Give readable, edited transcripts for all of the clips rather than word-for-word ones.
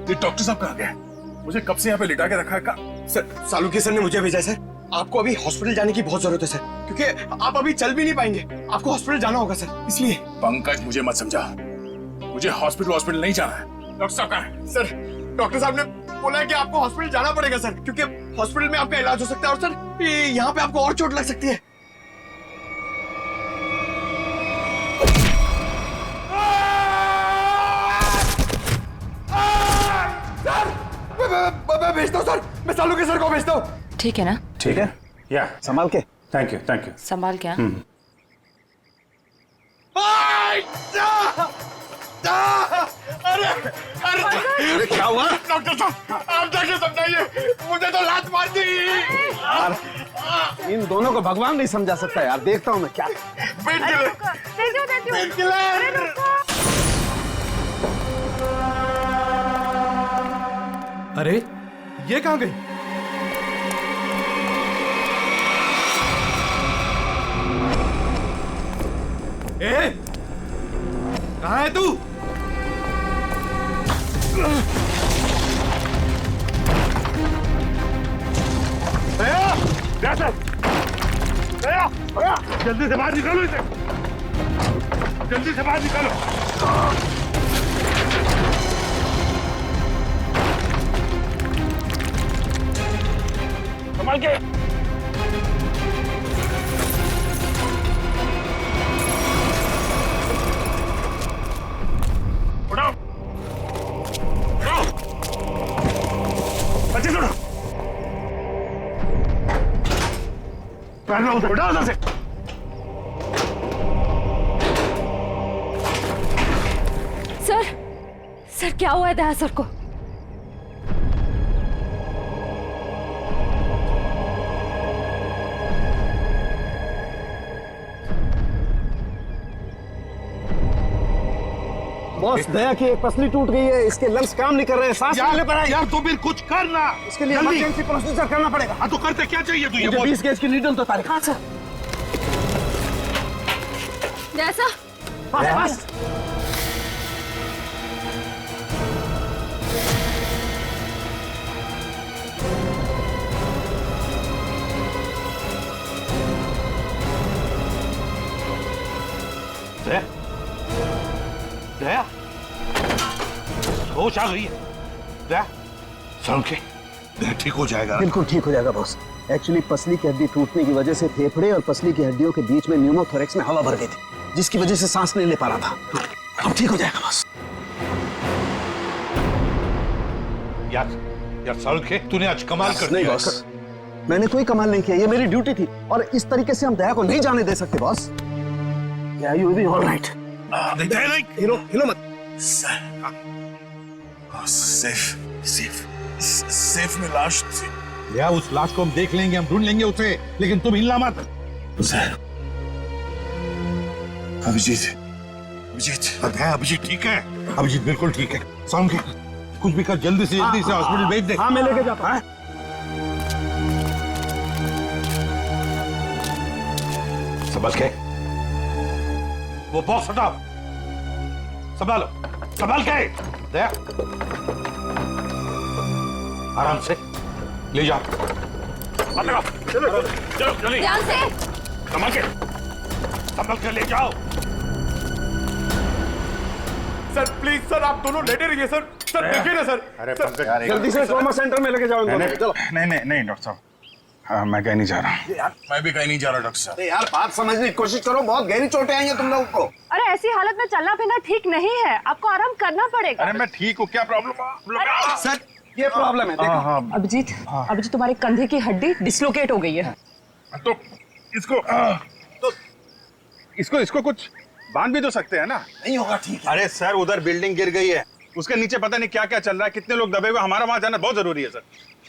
ये डॉक्टर साहब कहाँ गए? मुझे कब से यहाँ पे लिटा के रखा है का? सर सालुंखे सर ने मुझे भेजा है सर। आपको अभी हॉस्पिटल जाने की बहुत जरूरत है सर, क्योंकि आप अभी चल भी नहीं पाएंगे। आपको हॉस्पिटल जाना होगा सर, इसलिए। पंकज मुझे मत समझा, मुझे हॉस्पिटल नहीं जाना है। डॉक्टर साहब कहाँ है? सर डॉक्टर साहब ने बोला है कि आपको हॉस्पिटल जाना पड़ेगा सर, क्योंकि हॉस्पिटल में आपका इलाज हो सकता है और सर यहाँ पे आपको और चोट लग सकती है। मैं भेजता हूँ सर, मैं सालुंखे सर को भेजता हूँ। ठीक है ना? ठीक है, या संभाल के। Thank you thank you. संभाल क्या? अरे क्या हुआ? डॉक्टर साहब आप जाके समझाइए, मुझे तो लात मार दी। इन दोनों को भगवान नहीं समझा सकता यार, देखता हूँ मैं क्या। Pain killer. अरे ये कहाँ गई? ए, कहाँ है तू? जल्दी से बाहर निकालो इसे, जल्दी से बाहर निकालो। संभाल के। उठाओ उठाओ, बच्चे छोड़ो, पैर लो उधर, उठाओ उधर से। सर क्या हुआ है दया सर को? बॉस दया की एक पसली टूट गई है, इसके लंग्स काम नहीं कर रहे हैं, सांस नहीं ले पा रहा है। यार तो फिर कुछ करना, इसके लिए इमरजेंसी प्रोसीजर करना पड़ेगा। हाँ तो करते क्या चाहिए तुझे? 20 गेज की नीडल तो तारीख। हाँ सर। जैसा बस दया होश आ गई है। दया सालुंखे, दया ठीक हो जाएगा। बिल्कुल ठीक हो जाएगा बॉस। एक्चुअली पसली की हड्डी टूटने की वजह से फेफड़े और पसली की हड्डियों के बीच में न्यूमोथोरेक्स में हवा भर गई थी, जिसकी वजह से सांस नहीं ले पा रहा था। अब ठीक हो जाएगा बॉस। यार सालुंखे, तूने आज कमाल कर नहीं दिया। बॉस, मैंने कोई कमाल नहीं किया, ये मेरी ड्यूटी थी और इस तरीके से हम दया को नहीं जाने दे सकते बॉस। या यू बी ऑलराइट? नहीं हिलो मत। सेफ में लाश थी। या उस लाश को हम देख लेंगे, हम ढूंढ लेंगे उसे, लेकिन तुम हिलना मत। अभिजीत ठीक है, अभिजीत बिल्कुल ठीक है। सालुंखे कुछ भी कर, जल्दी से हॉस्पिटल भेज दे। हाँ मैं लेके जाता हूँ। संभल के, वो बॉक्स हटाओ, संभालो, संभाल के। दया आराम से ले जाओ, हाथ लगाओ, चलो जल्दी, ध्यान से। संभल के ले जाओ। सर प्लीज सर, आप दोनों लेटे रहिए सर। सर देखिए ना सर। अरे जल्दी से ट्रॉमा सेंटर में लेके जाओ। चलो। नहीं डॉक्टर साहब, हाँ, मैं कहीं नहीं जा रहा। मैं भी कहीं नहीं जा रहा डॉक्टर साहब। यार बात समझने की कोशिश करो, बहुत गहरी चोटें आई हैं तुम लोगों को। अरे ऐसी हालत में चलना फिरना ठीक नहीं है, आपको आराम करना पड़ेगा। अरे मैं ठीक हूँ, क्या प्रॉब्लम? सर ये प्रॉब्लम है, देखो। अभिजीत तुम्हारे कंधे की हड्डी डिसलोकेट हो गई है। तो इसको कुछ बांध भी तो सकते हैं ना? नहीं होगा ठीक है। अरे सर उधर बिल्डिंग गिर गई है, उसके नीचे पता नहीं क्या क्या चल रहा है, कितने लोग दबे हुए, हमारा वहां जाना बहुत जरूरी है सर,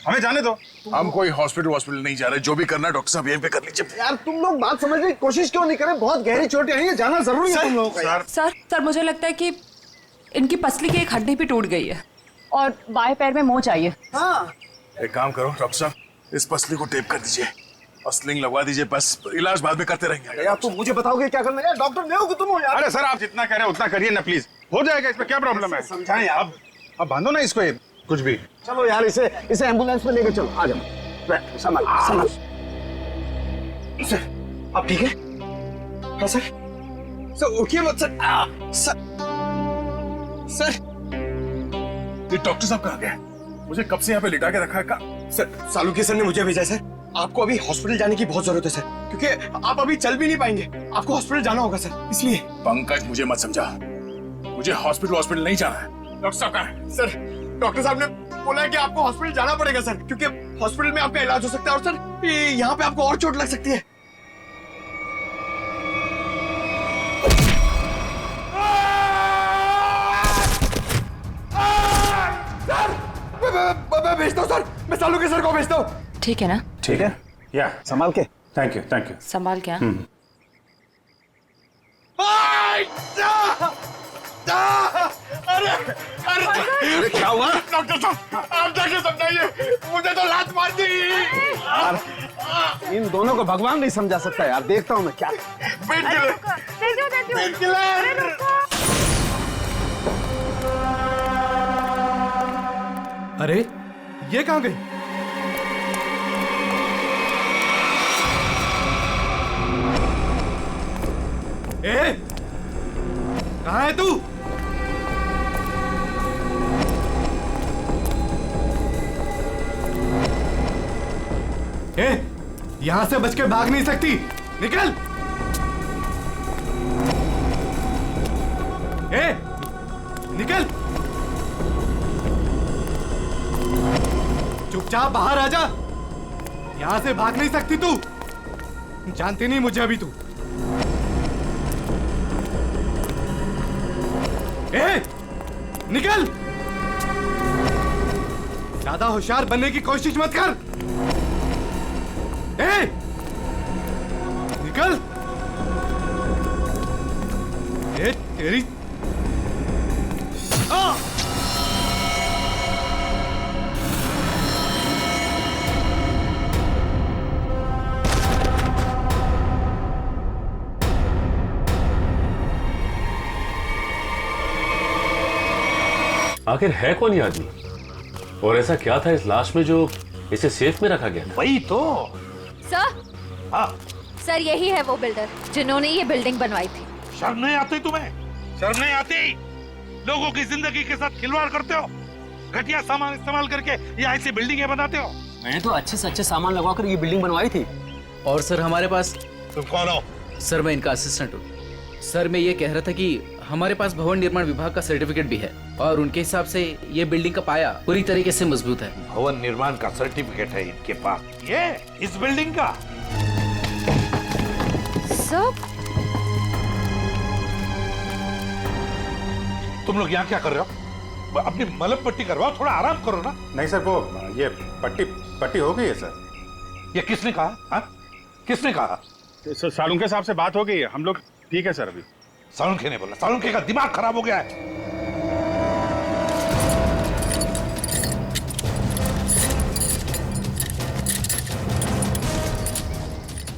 हमें जाने दो। हम कोई हॉस्पिटल नहीं जा रहे, जो भी करना है डॉक्टर साहब यहीं पे कर लीजिए। यार तुम लोग बात समझने की कोशिश क्यों नहीं करें? बहुत गहरी चोटें आई हैं, जाना जरूरी है तुम लोगों का। सर मुझे लगता है कि इनकी पसली की एक हड्डी भी टूट गई है और बाएं पैर में मोच आई है। हाँ एक काम करो डॉक्टर साहब, इस पसली को टेप कर दीजिए और स्लिंग लगवा दीजिए, बस इलाज बाद में करते रहेंगे। यार तुम मुझे बताओगे क्या करना है? यार डॉक्टर नहीं हो कि तुम हो यार। अरे सर आप जितना कह रहे हैं उतना करिए ना प्लीज, हो जाएगा, इसमें क्या प्रॉब्लम है? समझाएं आप। अब बांधो ना इसको, कुछ भी। चलो यार, इसे इसे एम्बुलेंस में लेके चलो। आ जाओ, संभाल संभाल। सर आप ठीक है? हाँ सर। सर उठिए मत सर। सर ये डॉक्टर साहब कहाँ गए? मुझे कब से यहाँ पे लिटा के रखा है? सर सालुके सर ने मुझे भेजा है सर। आपको अभी हॉस्पिटल जाने की बहुत जरूरत है सर, क्योंकि आप अभी चल भी नहीं पाएंगे। आपको हॉस्पिटल जाना होगा सर, इसलिए। पंकज, मुझे मत समझा। मुझे हॉस्पिटल नहीं जाना है। डॉक्टर साहब कहाँ है? सर डॉक्टर साहब ने बोला है कि आपको हॉस्पिटल जाना पड़ेगा सर, क्योंकि हॉस्पिटल में आपका इलाज हो सकता है और सर यहाँ पे आपको और चोट लग सकती है। मैं भेजता हूँ सर, मैं सालुके सर को भेजता हूँ। ठीक है ना? ठीक है, या संभाल के। थैंक यू संभाल क्या? अरे क्या हुआ? डॉक्टर साहब आप जाके समझाइए, मुझे तो लात मार दी। यार इन दोनों को भगवान नहीं समझा सकता यार। देखता हूँ मैं क्या। पेट किलर। अरे ये कहाँ गई? ए, कहाँ है तू? ए, यहां से बच के भाग नहीं सकती, निकल। ए, निकल, चुपचाप बाहर आ जा। यहां से भाग नहीं सकती तू। जानती नहीं मुझे अभी तू। ए, निकल। ज्यादा होशियार बनने की कोशिश मत कर। ए, निकल। ए, तेरी आ! आखिर है कौन ये आदमी और ऐसा क्या था इस लाश में जो इसे सेफ में रखा गया था? वही तो। सर, सर यही है वो बिल्डर जिन्होंने ये बिल्डिंग बनवाई थी। शर्म नहीं आती तुम्हें? शर्म नहीं आती? लोगों की जिंदगी के साथ खिलवाड़ करते हो, घटिया सामान इस्तेमाल करके ये ऐसी बिल्डिंगें बनाते हो। मैंने तो अच्छे से अच्छे सामान लगवाकर ये बिल्डिंग बनवाई थी। और सर हमारे पास। तुम कौन हो? सर मैं इनका असिस्टेंट हूँ। सर मैं ये कह रहा था कि हमारे पास भवन निर्माण विभाग का सर्टिफिकेट भी है और उनके हिसाब से ये बिल्डिंग का पाया पूरी तरीके से मजबूत है। भवन निर्माण का सर्टिफिकेट है इनके पास? ये इस बिल्डिंग का? सर तुम लोग यहाँ क्या कर रहे हो? अपनी मलम पट्टी करवाओ, थोड़ा आराम करो ना। नहीं सर, वो ये पट्टी हो गई है सर। ये किसने कहा? हाँ? किसने कहा? सर सालुंके साहब से बात हो गई है, हम लोग ठीक है सर। अभी सालुंके ने बोला? सालुंके का दिमाग खराब हो गया है।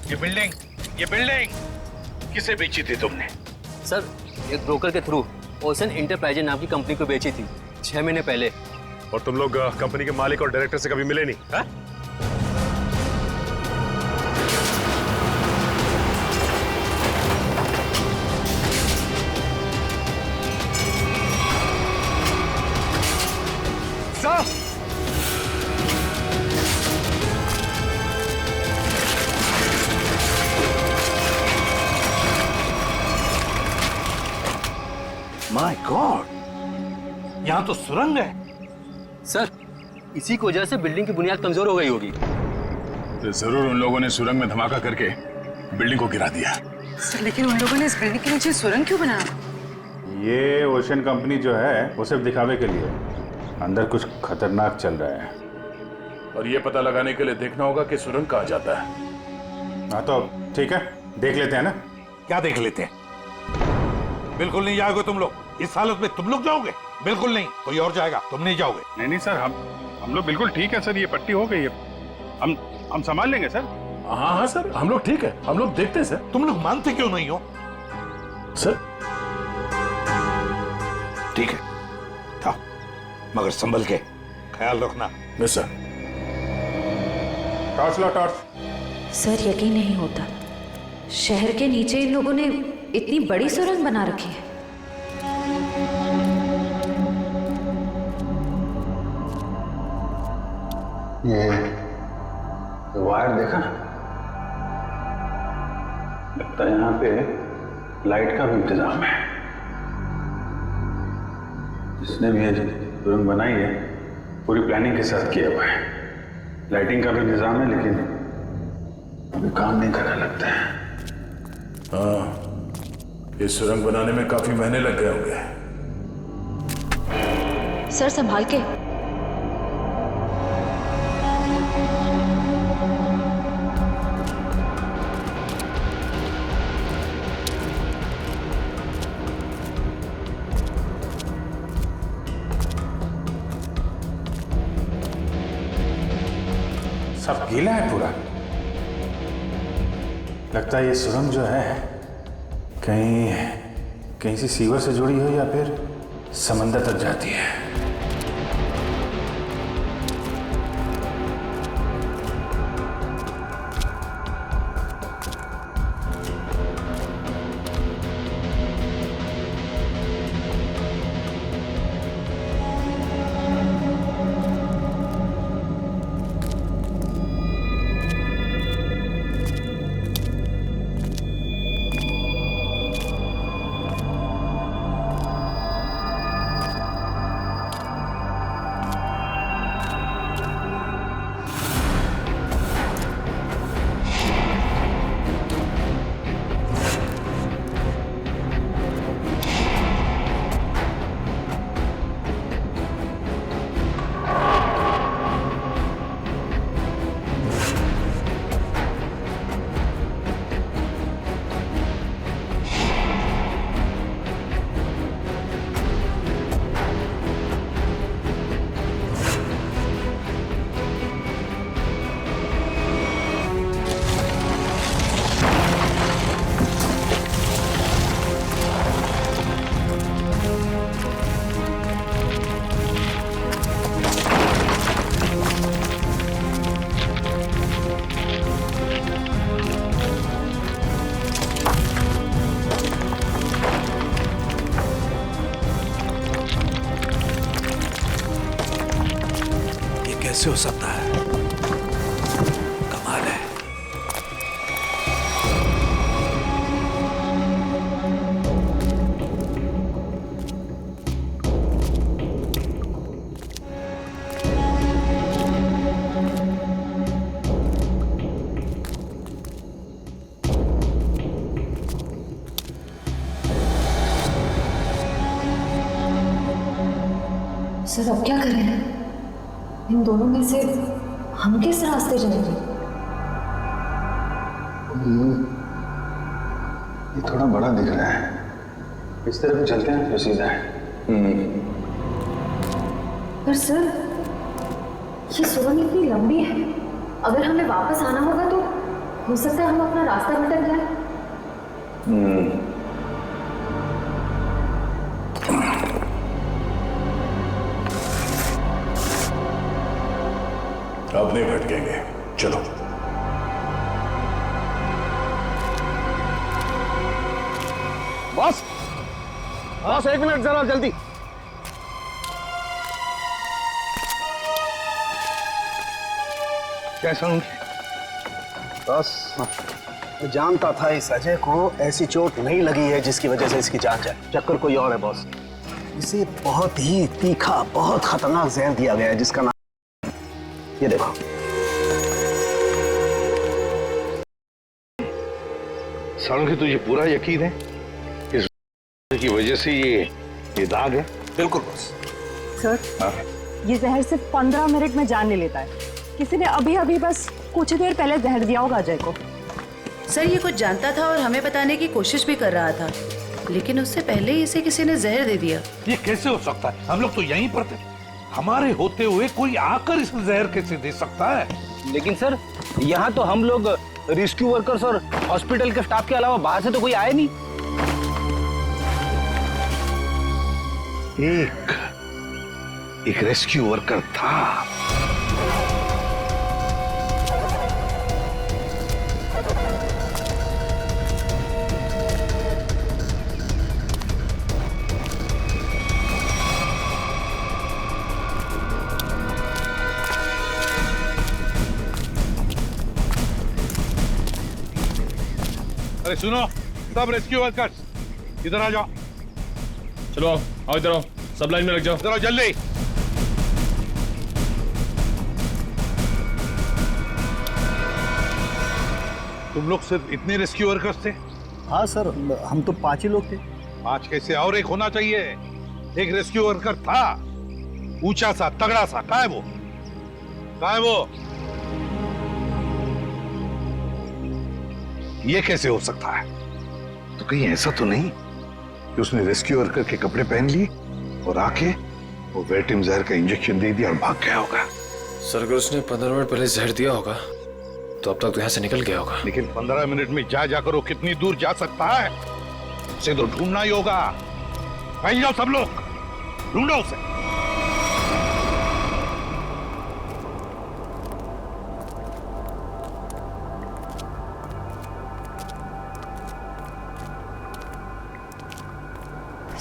ये बिल्डिंग किसे बेची थी तुमने? सर एक ब्रोकर के थ्रू ओशन इंटरप्राइजेज नाम की कंपनी को बेची थी 6 महीने पहले। और तुम लोग कंपनी के मालिक और डायरेक्टर से कभी मिले नहीं? हाँ? माय गॉड, यहाँ तो सुरंग है। सर इसी की वजह से बिल्डिंग की बुनियाद कमजोर हो गई होगी। तो जरूर उन लोगों ने सुरंग में धमाका करके बिल्डिंग को गिरा दिया। सर लेकिन उन लोगों ने इस बिल्डिंग के नीचे सुरंग क्यों बनाया? ये ओशन कंपनी जो है वो सिर्फ दिखावे के लिए, अंदर कुछ खतरनाक चल रहा है। और ये पता लगाने के लिए देखना होगा कि सुरंग कहाँ जाता है। हाँ तो ठीक है, देख लेते हैं ना। क्या देख लेते हैं? बिल्कुल नहीं जाओगे तुम लोग। इस हालत में तुम लोग जाओगे? बिल्कुल नहीं, कोई और जाएगा, तुम नहीं जाओगे। नहीं सर, हम लोग बिल्कुल ठीक है सर। ये पट्टी हो गई है, हम संभाल लेंगे सर। हाँ सर, हम लोग ठीक है, हम लोग देखते हैं सर। तुम लोग मानते क्यों नहीं हो? सर ठीक है था, मगर संभल के, ख्याल रखना। Yes sir. टॉर्च लो, टॉर्च। सर यकीन नहीं होता, शहर के नीचे इन लोगों ने इतनी बड़ी सुरंग बना रखी है। ये वायर देखा, लगता है यहाँ पे लाइट का भी इंतजाम है। जिसने भी ये सुरंग बनाई है पूरी प्लानिंग के साथ किया हुआ है। लाइटिंग का भी इंतजाम है, लेकिन अभी काम नहीं करने लगता है। हाँ, ये सुरंग बनाने में काफी महीने लग गए होंगे। सर संभाल के। सब गीला है पूरा। लगता है ये सुरंग जो है कहीं से सीवर से जुड़ी हो या फिर समंदर तक जाती है। कैसे हो सकता है? कमाल है। सर अब क्या करें? इन दोनों में से हम किस रास्ते जाएंगे? ये थोड़ा बड़ा दिख रहा है, इस तरफ चलते हैं तो सीधा है। पर सर ये सुरंग इतनी लंबी है, अगर हमें वापस आना होगा तो हो सकता है हम अपना रास्ता भटक जाए। अब नहीं भटकेंगे, चलो। बॉस, बॉस 1 मिनट जरा जल्दी। कैसा हूँ? बस मैं जानता था इस अजय को ऐसी चोट नहीं लगी है जिसकी वजह से इसकी जान जाए। चक्कर कोई और है बॉस। इसे बहुत ही तीखा, बहुत खतरनाक जहर दिया गया है जिसका नाम ये देखो। सालुंखी तुझे पूरा यकीन है इस की वजह से ये दाग है? बिल्कुल बॉस। सर ये जहर सिर्फ 15 मिनट में जान ले लेता है। किसी ने अभी अभी बस कुछ देर पहले जहर दिया होगा अजय को। सर ये कुछ जानता था और हमें बताने की कोशिश भी कर रहा था, लेकिन उससे पहले ही इसे किसी ने जहर दे दिया। ये कैसे हो सकता है? हम लोग तो यहीं पर थे। हमारे होते हुए कोई आकर इस जहर कैसे दे सकता है? लेकिन सर यहाँ तो हम लोग रेस्क्यू वर्कर्स और हॉस्पिटल के स्टाफ के अलावा बाहर से तो कोई आए नहीं। एक रेस्क्यू वर्कर था। अरे सुनो, सब रेस्क्यू वर्कर्स इधर आ जाओ। चलो आओ इधर आओ, सब लाइन में लग जाओ। इधर आओ जल्दी। तुम लोग सिर्फ इतने रेस्क्यू वर्कर्स थे? हाँ सर, हम तो 5 ही लोग थे। 5 कैसे, और एक होना चाहिए। एक रेस्क्यू वर्कर था, ऊंचा सा तगड़ा सा। कहाँ है वो? कहाँ है वो? ये कैसे हो सकता है? तो कहीं ऐसा तो नहीं कि उसने रेस्क्यू वर्कर के कपड़े पहन लिए और आके वो वेटिम जहर का इंजेक्शन दे दिया और भाग गया होगा? सर अगर उसने 15 मिनट पहले जहर दिया होगा तो अब तक तो यहाँ से निकल गया होगा। लेकिन 15 मिनट में जा वो कितनी दूर जा सकता है? उसे तो ढूंढना ही होगा। फैल जाओ सब लोग, ढूंढो उसे।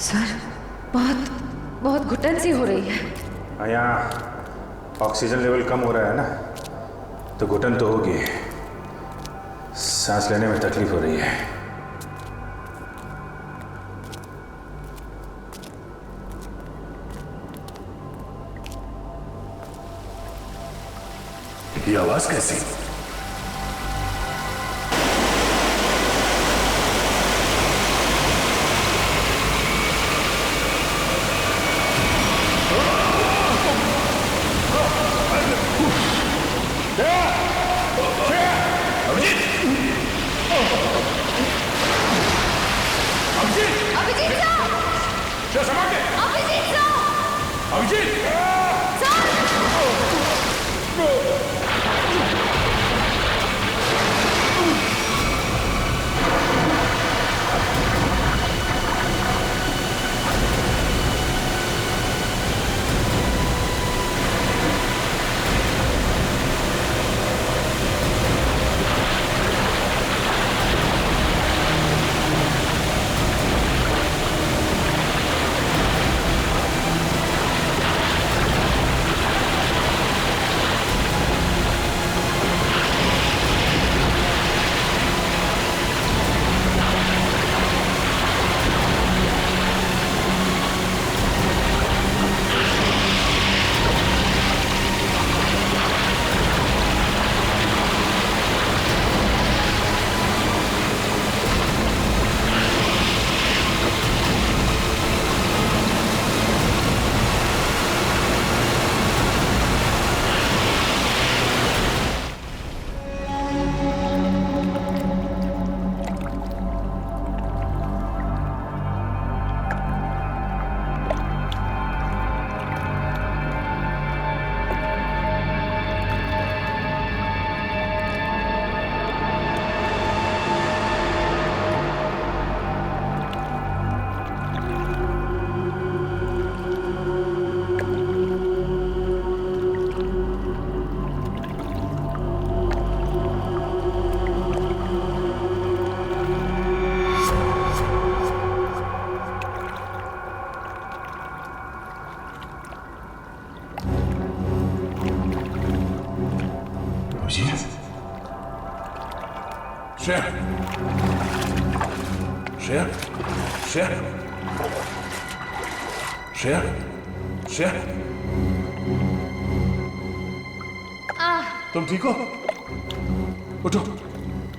सर, बहुत बहुत घुटन सी हो रही है। यहाँ ऑक्सीजन लेवल कम हो रहा है ना, तो घुटन तो होगी। सांस लेने में तकलीफ हो रही है। ये आवाज कैसी? श्रेया, श्रेया, श्रेया, श्रेया, श्रेया, तुम ठीक हो? उठो,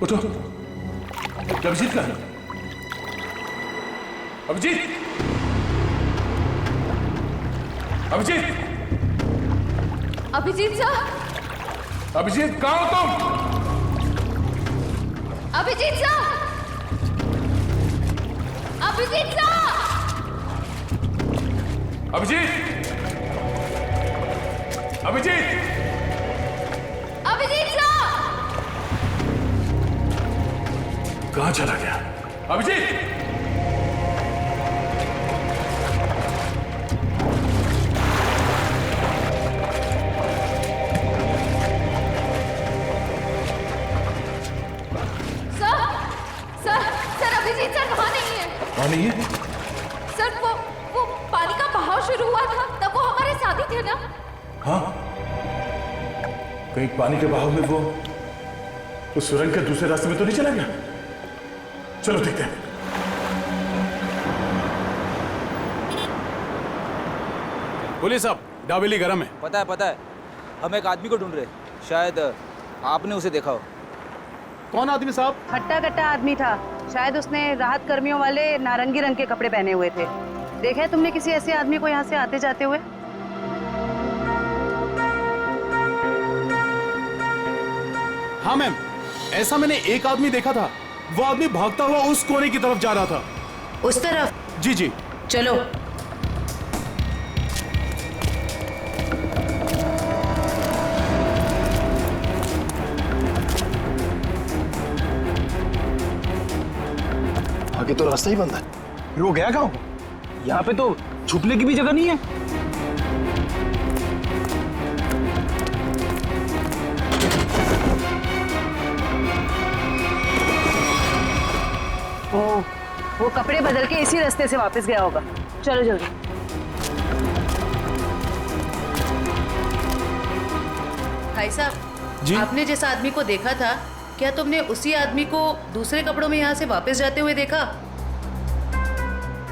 उठो। अभिजीत का? अभिजीत, अभिजीत, अभिजीत साहब, अभिजीत कहाँ हो तुम? अभिजीत साहब, अभिजीत साहब, अभिजीत, अभिजीत, अभिजीत साहब, कहाँ चला गया? अभिजीत, वहां नहीं है? सर वो पानी का बहाव शुरू हुआ था तब वो हमारे साथ ही थे ना। हाँ, कहीं पानी के बहाव में वो उस सुरंग के दूसरे रास्ते में तो नहीं चला गया? चलो देखते हैं। पुलिस साहब, डाबेली गरम है। पता है। हम एक आदमी को ढूंढ रहे, शायद आपने उसे देखा हो। कौन आदमी साहब? हट्टा कट्टा आदमी था, शायद उसने राहत कर्मियों वाले नारंगी रंग के कपड़े पहने हुए थे। देखा है तुमने किसी ऐसे आदमी को यहाँ से आते जाते हुए? हाँ मैम, ऐसा मैंने एक आदमी देखा था। वो आदमी भागता हुआ उस कोने की तरफ जा रहा था। उस तरफ? जी जी। चलो। आगे तो रास्ता ही बंद है। फिर वो गया कहाँ? यहाँ पे तो छुपने की भी जगह नहीं है। वो कपड़े बदल के इसी रास्ते से वापस गया होगा। चलो जल्दी। भाई साहब जी, आपने जिस आदमी को देखा था, क्या तुमने उसी आदमी को दूसरे कपड़ों में यहाँ से वापस जाते हुए देखा?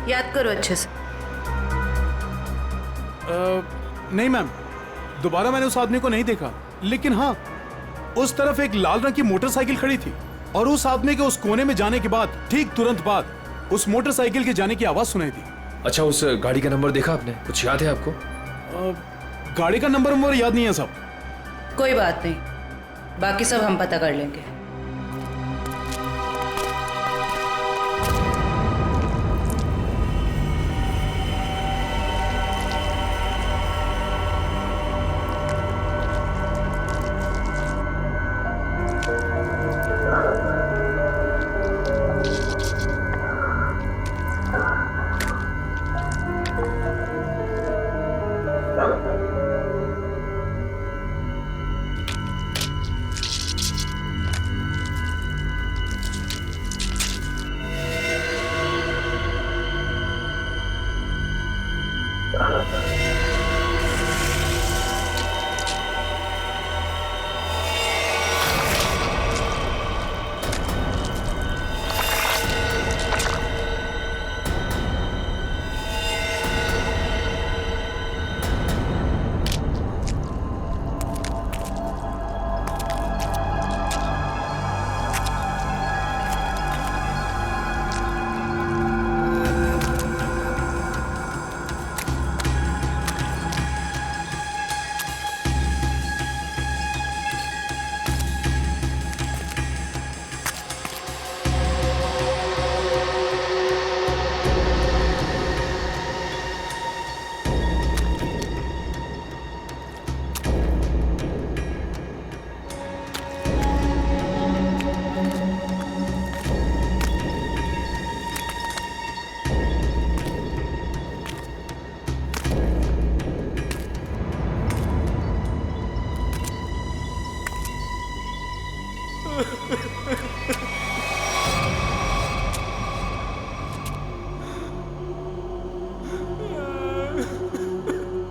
याद करो अच्छे से। नहीं मैम, दोबारा मैंने उस आदमी को नहीं देखा, लेकिन हाँ, उस तरफ एक लाल रंग की मोटरसाइकिल खड़ी थी और उस आदमी के उस कोने में जाने के बाद ठीक तुरंत बाद उस मोटरसाइकिल के जाने की आवाज सुनाई दी। अच्छा, उस गाड़ी का नंबर देखा आपने? कुछ याद है आपको? गाड़ी का नंबर याद नहीं है साहब। कोई बात नहीं, बाकी सब हम पता कर लेंगे।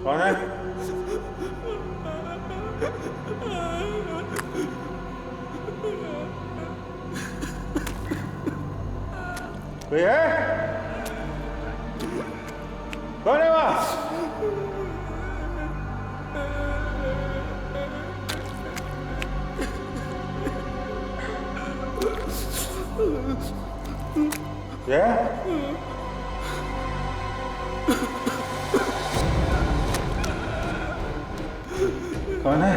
कौन है? कोई है? कौन है वहां? क्या? कौन है?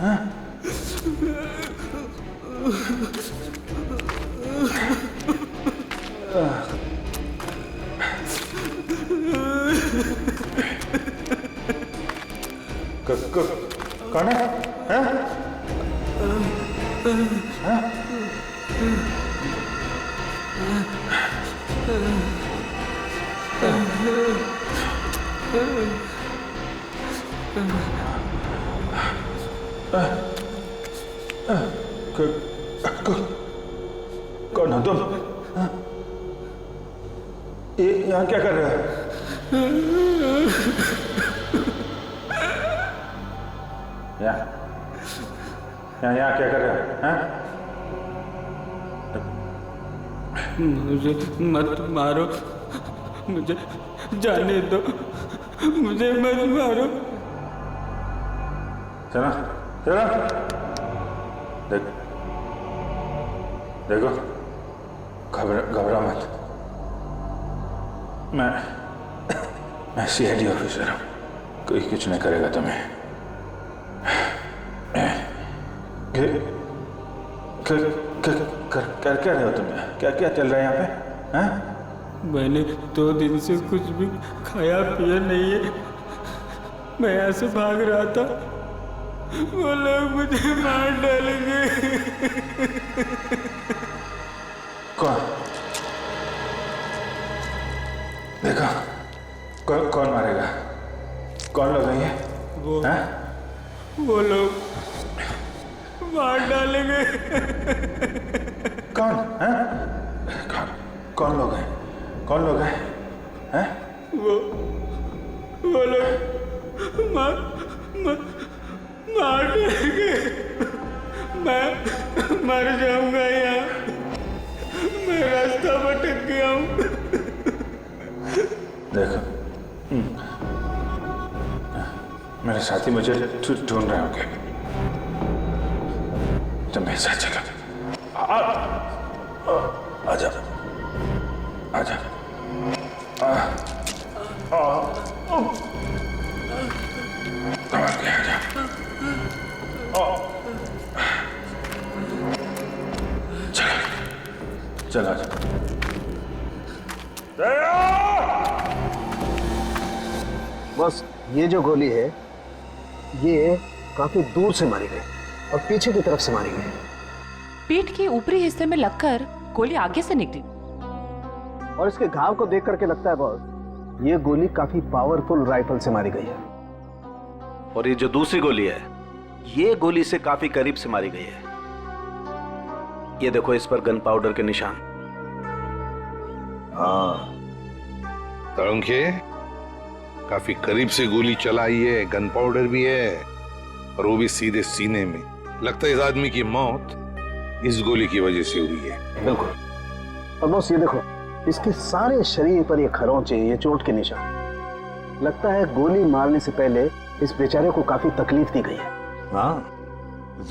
हाँ? कौन है? हाँ? हाँ? कौन हो तुम? ये यहाँ क्या कर रहे हो? यहाँ क्या कर रहे हो? हाँ? मुझे मत मारो, मुझे जाने दो, मुझे मत मारो। चलो चलो, देखो घबरा मत। मैं सीआईडी ऑफिसर हूँ, कोई कुछ नहीं करेगा तुम्हें। कर क्या रहे हो तुम? क्या चल रहा है यहाँ पे? हाँ? मैंने 2 दिन से कुछ भी खाया पिया नहीं है। मैं यहाँ से भाग रहा था, वो लोग मुझे मार डालेंगे। कौन? देखो कौन मारेगा? कौन लोग हैं ये? वो लोग मार डालेंगे। कौन? कौन लोग हैं? कौन लोग हैं? वो लोग मार डालेंगे। मैं मर जाऊंगा यहाँ, मैं रास्ता भटक गया हूँ। देखो मेरे साथी मुझे ढूंढ रहे होंगे, तो मेरे साथ चलो। आजा आजा। चलो आजा। बस ये जो गोली है ये काफी दूर से मारी गई और पीछे की तरफ से मारी गई। पीठ के ऊपरी हिस्से में लगकर गोली आगे से निकली। और इसके घाव को देख करके लगता है बॉस, ये गोली काफी पावरफुल राइफल से मारी गई है। और ये जो दूसरी गोली है, ये गोली से काफी करीब से मारी गई है। ये देखो इस पर गन पाउडर के निशान। हाँ तरुणखे, काफी करीब से गोली चलाई है, गन पाउडर भी है, और वो भी सीधे सीने में। लगता है इस आदमी की मौत इस गोली की वजह से हुई है। बिल्कुल। और बॉस ये देखो, इसके सारे शरीर पर ये खरोंचे, ये चोट के निशान। लगता है गोली मारने से पहले इस बेचारे को काफी तकलीफ दी गई है। हाँ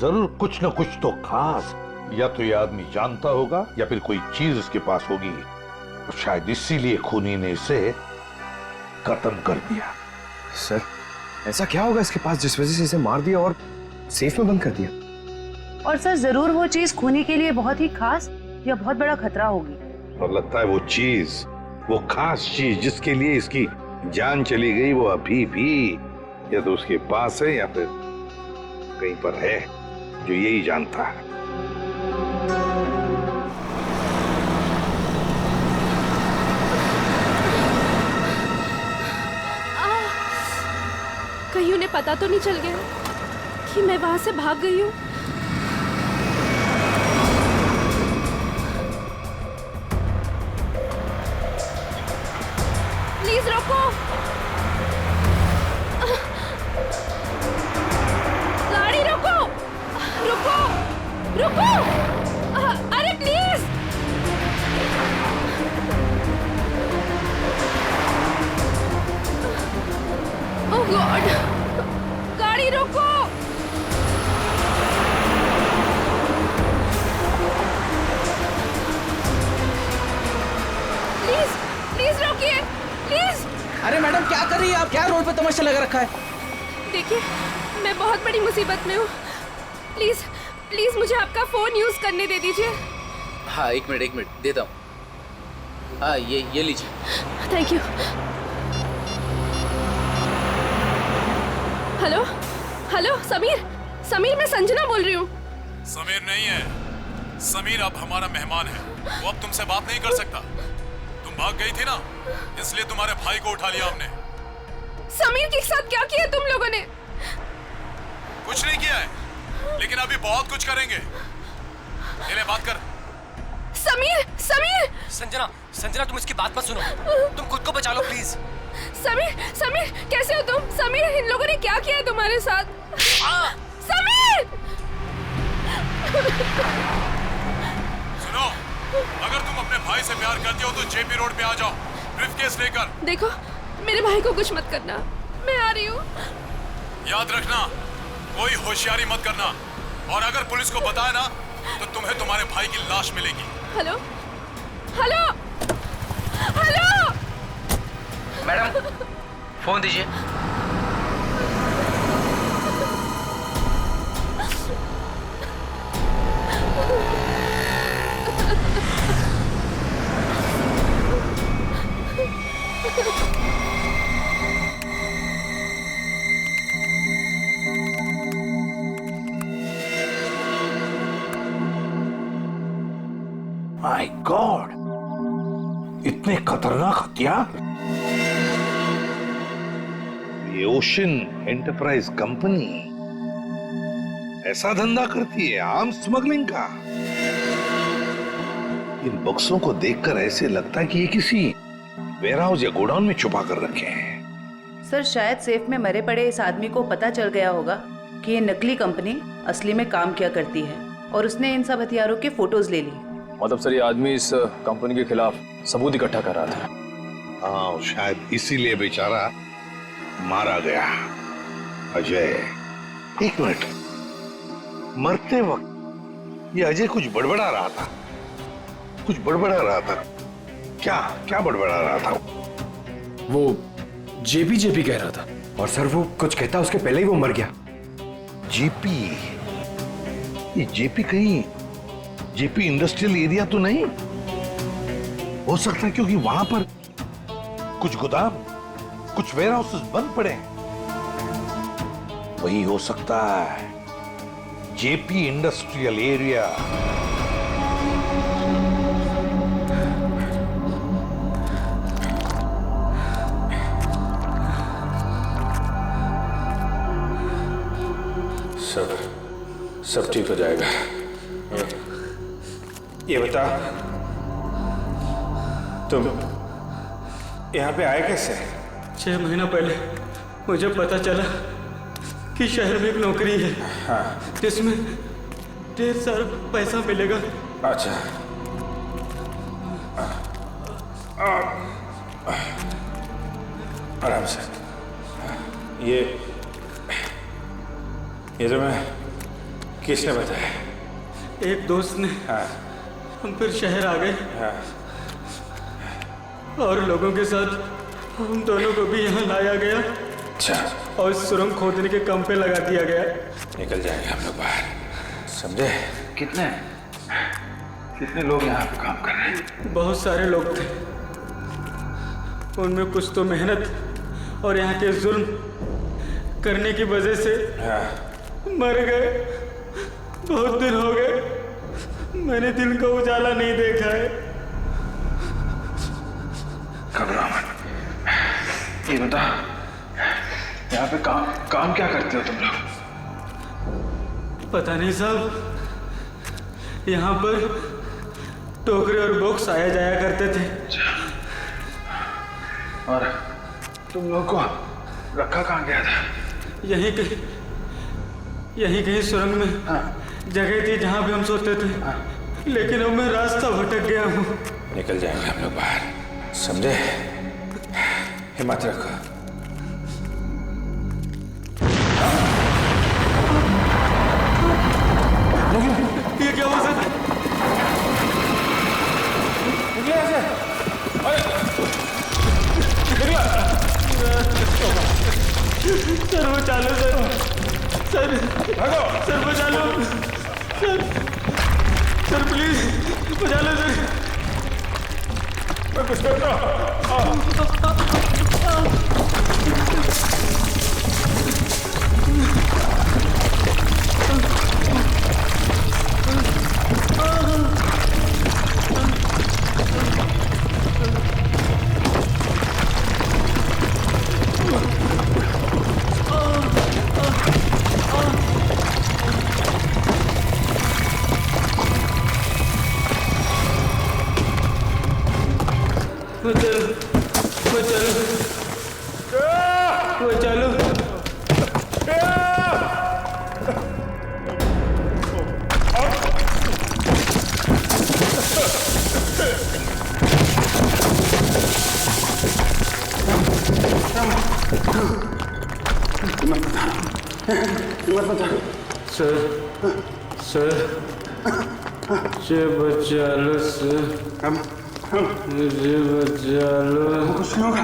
जरूर कुछ न कुछ तो खास, या तो ये आदमी जानता होगा या फिर कोई चीज उसके पास होगी, और शायद इसीलिए खूनी ने इसे खत्म कर दिया। सर ऐसा क्या होगा इसके पास जिस वजह से इसे मार दिया और सेफ में बंद कर दिया? और सर जरूर वो चीज खूनी के लिए बहुत ही खास या बहुत बड़ा खतरा होगी। और लगता है वो चीज, वो खास चीज जिसके लिए इसकी जान चली गई, वो अभी भी या तो उसके पास है या फिर कहीं पर है, जो यही जानता है। कहीं उन्हें पता तो नहीं चल गया कि मैं वहां से भाग गई हूँ? प्लीज रोको, गाड़ी रोको, रुको रुको, अरे प्लीज। ओह गॉड, गाड़ी रोको। प्लीज प्लीज रोकिए, प्लीज। अरे मैडम क्या कर रही है आप? क्या रोड पे तमाशा लगा रखा है? देखिए मैं बहुत बड़ी मुसीबत में हूँ, प्लीज प्लीज मुझे आपका फोन यूज करने दे दीजिए। हाँ एक मिनट देता हूँ। हाँ ये लीजिए। Thank you. Hello hello, Sameer मैं संजना बोल रही हूँ। समीर नहीं है, समीर अब हमारा मेहमान है, वो अब तुमसे बात नहीं कर सकता। तुम भाग गई थी ना, इसलिए तुम्हारे भाई को उठा लिया हमने। समीर के साथ क्या किया तुम लोगों ने? कुछ नहीं किया है, लेकिन अभी बहुत कुछ करेंगे। ले बात कर। समीर संजना, संजना तुम इसकी बात मत सुनो, तुम खुद को बचा लो प्लीज। समीर, समीर कैसे हो तुम? समीर, इन लोगों ने क्या किया है तुम्हारे साथ? समीर! सुनो, अगर तुम अपने भाई से प्यार करते हो तो जेपी रोड पे आ जाओ, ब्रीफकेस लेकर। देखो, मेरे भाई को कुछ मत करना, मैं आ रही हूँ। याद रखना, कोई होशियारी मत करना, और अगर पुलिस को बताया ना तो तुम्हें तुम्हारे भाई की लाश मिलेगी। Hello, hello, hello. Madam, phone दीजिए। माय गॉड, इतने खतरनाक हथियार। ये ओशन एंटरप्राइज कंपनी ऐसा धंधा करती है, आर्म स्मगलिंग का। इन बक्सों को देखकर ऐसे लगता है कि ये किसी वेयरहाउस या गोडाउन में छुपा कर रखे हैं। सर, शायद सेफ में मरे पड़े इस आदमी को पता चल गया होगा कि ये नकली कंपनी असली में काम किया करती है, और उसने इन सब हथियारों के फोटोज ले ली। मतलब सर, ये आदमी इस कंपनी के खिलाफ सबूत इकट्ठा कर रहा था। हाँ, शायद इसीलिए बेचारा मारा गया। अजय, एक मिनट, मरते वक्त ये अजय कुछ बड़बड़ा रहा था, कुछ बड़बड़ा रहा था। क्या क्या बड़बड़ा रहा था? वो जेपी जेपी कह रहा था। और सर, वो कुछ कहता उसके पहले ही वो मर गया। जेपी? ये जेपी कहीं जेपी इंडस्ट्रियल एरिया तो नहीं हो सकता? क्योंकि वहां पर कुछ गोदाम, कुछ वेयरहाउसेस बंद पड़े हैं। वही हो सकता है, जेपी इंडस्ट्रियल एरिया। सब ठीक हो जाएगा। ये बता, तुम यहाँ पे आए कैसे? 6 महीना पहले मुझे पता चला कि शहर में एक नौकरी है, हाँ, जिसमें ढेर सारा पैसा मिलेगा। अच्छा, आराम से। ये तुम्हें किसने बताया? एक दोस्त ने। हाँ। हम फिर शहर आ गए। हाँ। और लोगों के साथ हम दोनों को भी यहाँ लाया गया। अच्छा। और सुरंग खोदने के काम पे लगा दिया गया। निकल जाएंगे हम लोग बाहर, समझे? कितने लोग यहाँ पे काम कर रहे हैं? बहुत सारे लोग थे, उनमें कुछ तो मेहनत और यहाँ के जुल्म करने की वजह से मर गए। बहुत दिन हो गए, मैंने दिन का उजाला नहीं देखा है। घबराओ मत। ये बता, यहाँ पे काम क्या करते हो तुम लोग? पता नहीं साहब, यहाँ पर टोकरे और बॉक्स आया जाया करते थे। और तुम लोग को रखा कहाँ गया था? यहीं कहीं सुरंग में जगह थी जहाँ पे हम सोते थे, लेकिन अब मैं रास्ता भटक गया हूँ। निकल जाएंगे हम लोग बाहर, समझे? हिम्मत रखो। ये क्या हुआ सर? निकले ऐसे? सर बचा लो सर, सर बचा लो सर प्लीज बचा लो सर। मैं कुछ करता हूँ। सर सर मुझे बचा लो सर, मुझे बचा लो। कुछ नहीं होगा।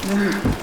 Mm-hmm.